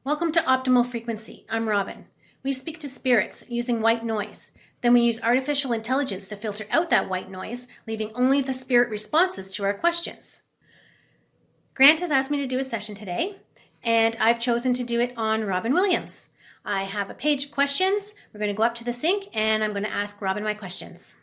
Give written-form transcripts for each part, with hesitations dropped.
Welcome to Optimal Frequency. I'm Robin. We speak to spirits using white noise. Then we use artificial intelligence to filter out that white noise, leaving only the spirit responses to our questions. Grant has asked me to do a session today, and I've chosen to do it on Robin Williams. I have a page of questions. We're going to go up to the sink, and I'm going to ask Robin my questions.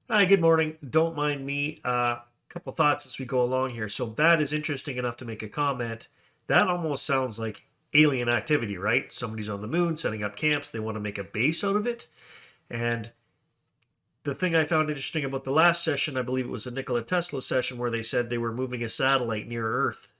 Hi, good morning. Don't mind me. Couple thoughts as we go along here. So that is interesting enough to make a comment. That almost sounds like alien activity, right? Somebody's on the moon setting up camps. They want to make a base out of it. And the thing I found interesting about the last session, I believe it was a Nikola Tesla session, where they said they were moving a satellite near Earth,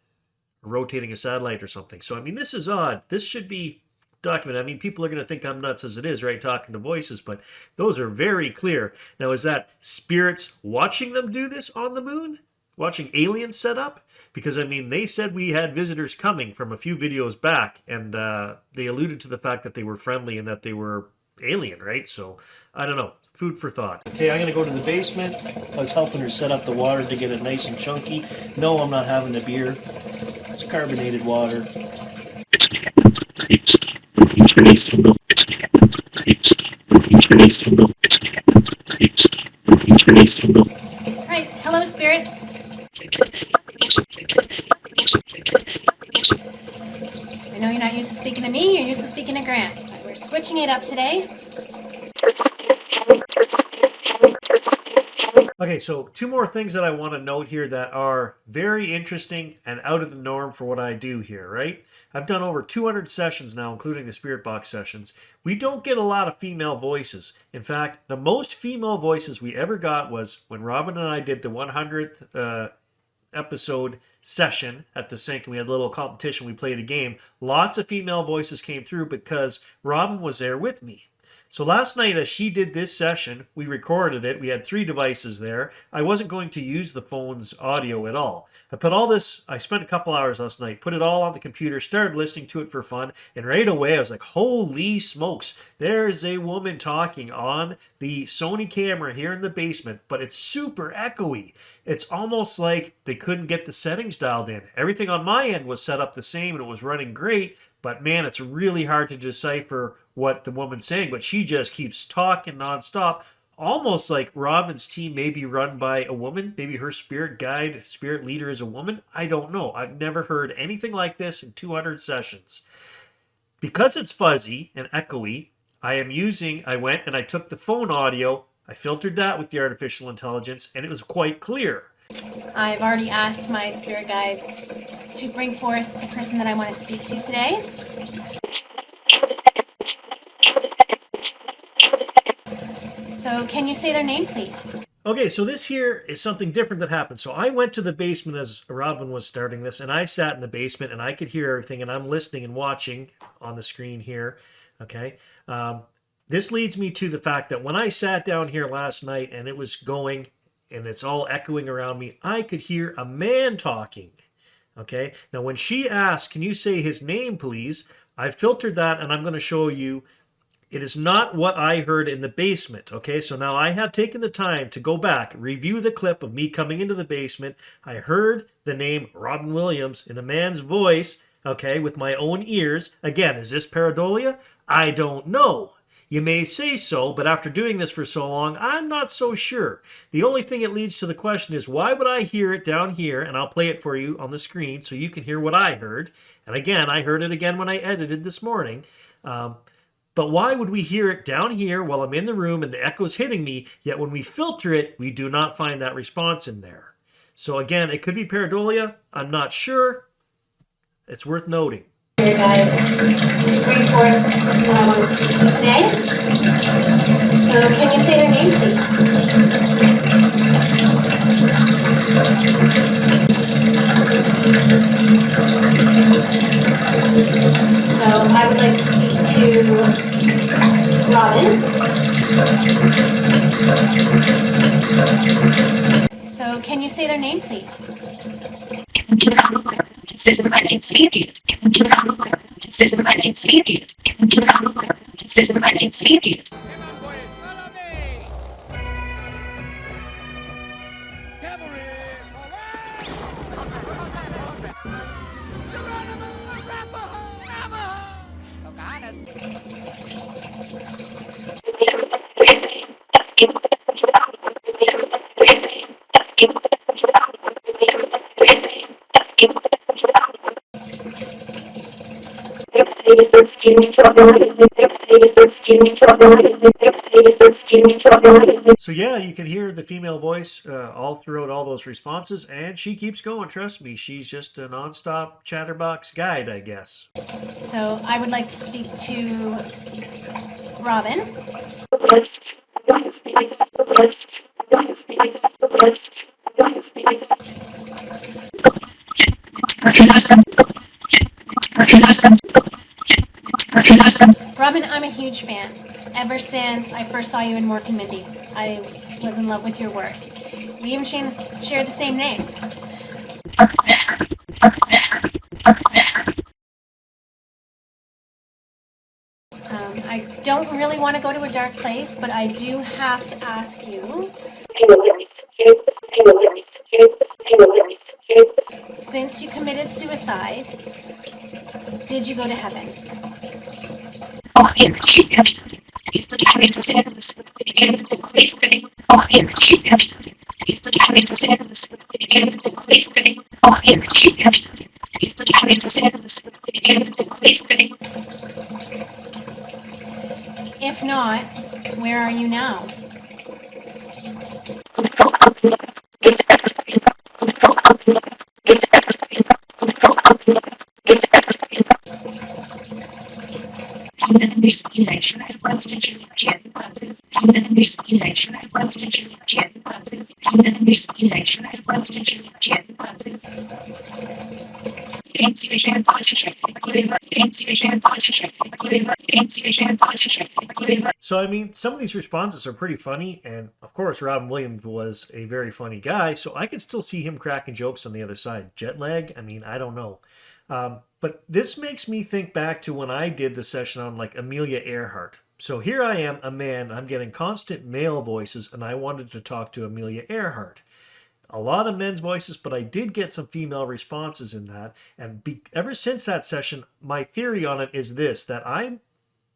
rotating a satellite or something. So, I mean, this is odd. This should be documented. I mean, people are going to think I'm nuts as it is, right, talking to voices, but those are very clear. Now, is that spirits watching them do this on the moon? Watching aliens set up? Because, I mean, they said we had visitors coming from a few videos back, and they alluded to the fact that they were friendly and that they were alien, right? So, I don't know. Food for thought. Okay, I'm going to go to the basement. I was helping her set up the water to get it nice and chunky. No, I'm not having the beer. It's carbonated water. Right, hello spirits. I know you're not used to speaking to me, you're used to speaking to Grant, but we're switching it up today. Okay, so two more things that I want to note here that are very interesting and out of the norm for what I do here, right? I've done over 200 sessions now, including the Spirit Box sessions. We don't get a lot of female voices. In fact, the most female voices we ever got was when Robin and I did the 100th episode session at the sink, and we had a little competition. We played a game. Lots of female voices came through because Robin was there with me. So last night, as she did this session, we recorded it. We had 3 devices there. I wasn't going to use the phone's audio at all. I spent a couple hours last night, put it all on the computer, started listening to it for fun, and right away I was like, holy smokes, there's a woman talking on the Sony camera here in the basement, but it's super echoey. It's almost like they couldn't get the settings dialed in. Everything on my end was set up the same and it was running great, but man, it's really hard to decipher what the woman's saying, but she just keeps talking nonstop, almost like Robin's team may be run by a woman. Maybe her spirit guide, spirit leader is a woman. I don't know. I've never heard anything like this in 200 sessions. Because it's fuzzy and echoey, I went and I took the phone audio, I filtered that with the artificial intelligence, and it was quite clear. I've already asked my spirit guides to bring forth the person that I want to speak to today. So can you say their name, please? Okay, so this here is something different that happened. So I went to the basement as Robin was starting this, and I sat in the basement, and I could hear everything, and I'm listening and watching on the screen here, okay? This leads me to the fact that when I sat down here last night, and it was going, and it's all echoing around me, I could hear a man talking, okay? Now, when she asked, can you say his name, please? I filtered that, and I'm going to show you. It is not what I heard in the basement, okay? So now I have taken the time to go back, review the clip of me coming into the basement. I heard the name Robin Williams in a man's voice, okay, with my own ears. Again, is this pareidolia? I don't know. You may say so, but after doing this for so long, I'm not so sure. The only thing it leads to the question is, why would I hear it down here? And I'll play it for you on the screen so you can hear what I heard. And again, I heard it again when I edited this morning. But why would we hear it down here while I'm in the room and the echo's hitting me, yet when we filter it, we do not find that response in there? So again, it could be pareidolia. I'm not sure. It's worth noting. Here, guys, to bring forth the person that I want to speak to today. So, can you say their name, please? So, I would like to speak to Robin. So, can you say their name, please? So yeah, you can hear the female voice all throughout all those responses, and she keeps going. Trust me, she's just a nonstop chatterbox guide, I guess. So, I would like to speak to Robin. Robin, I'm a huge fan. Ever since I first saw you in Mork and Mindy, I was in love with your work. We even share the same name. I don't really want to go to a dark place, but I do have to ask you, since you committed suicide, did you go to heaven? If not, where are you now? So, I mean, some of these responses are pretty funny, and of course, Robin Williams was a very funny guy, so I could still see him cracking jokes on the other side. Jet lag? I mean, I don't know. But this makes me think back to when I did the session on, like, Amelia Earhart. So here I am, a man, I'm getting constant male voices, and I wanted to talk to Amelia Earhart. A lot of men's voices, but I did get some female responses in that. And ever since that session, my theory on it is this, that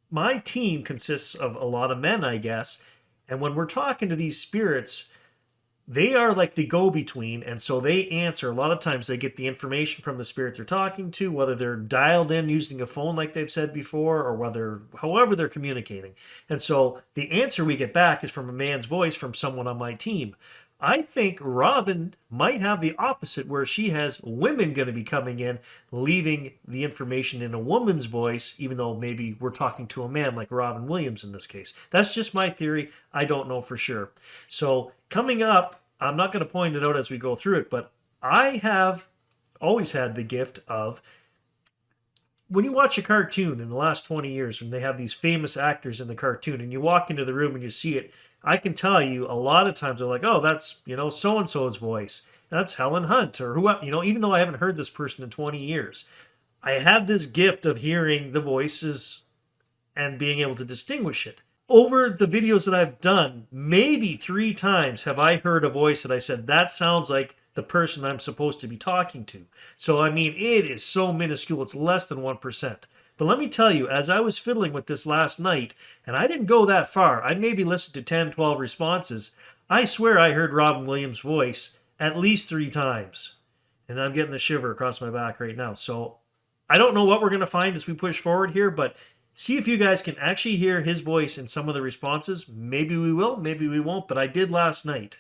my team consists of a lot of men, I guess. And when we're talking to these spirits, they are like the go-between, and so they answer. A lot of times they get the information from the spirit they're talking to, whether they're dialed in using a phone like they've said before, or however they're communicating. And so the answer we get back is from a man's voice from someone on my team. I think Robin might have the opposite, where she has women going to be coming in, leaving the information in a woman's voice, even though maybe we're talking to a man like Robin Williams in this case. That's just my theory. I don't know for sure. So coming up, I'm not going to point it out as we go through it, but I have always had the gift of, when you watch a cartoon in the last 20 years, when they have these famous actors in the cartoon, and you walk into the room and you see it, I can tell you a lot of times they're like, oh, that's, so-and-so's voice. That's Helen Hunt, or whoever, even though I haven't heard this person in 20 years. I have this gift of hearing the voices and being able to distinguish it. Over the videos that I've done, maybe 3 times have I heard a voice that I said, that sounds like the person I'm supposed to be talking to. So, I mean, it is so minuscule. It's less than 1%. But let me tell you, as I was fiddling with this last night, and I didn't go that far, I maybe listened to 10, 12 responses, I swear I heard Robin Williams' voice at least 3 times. And I'm getting a shiver across my back right now. So I don't know what we're going to find as we push forward here, but see if you guys can actually hear his voice in some of the responses. Maybe we will, maybe we won't, but I did last night.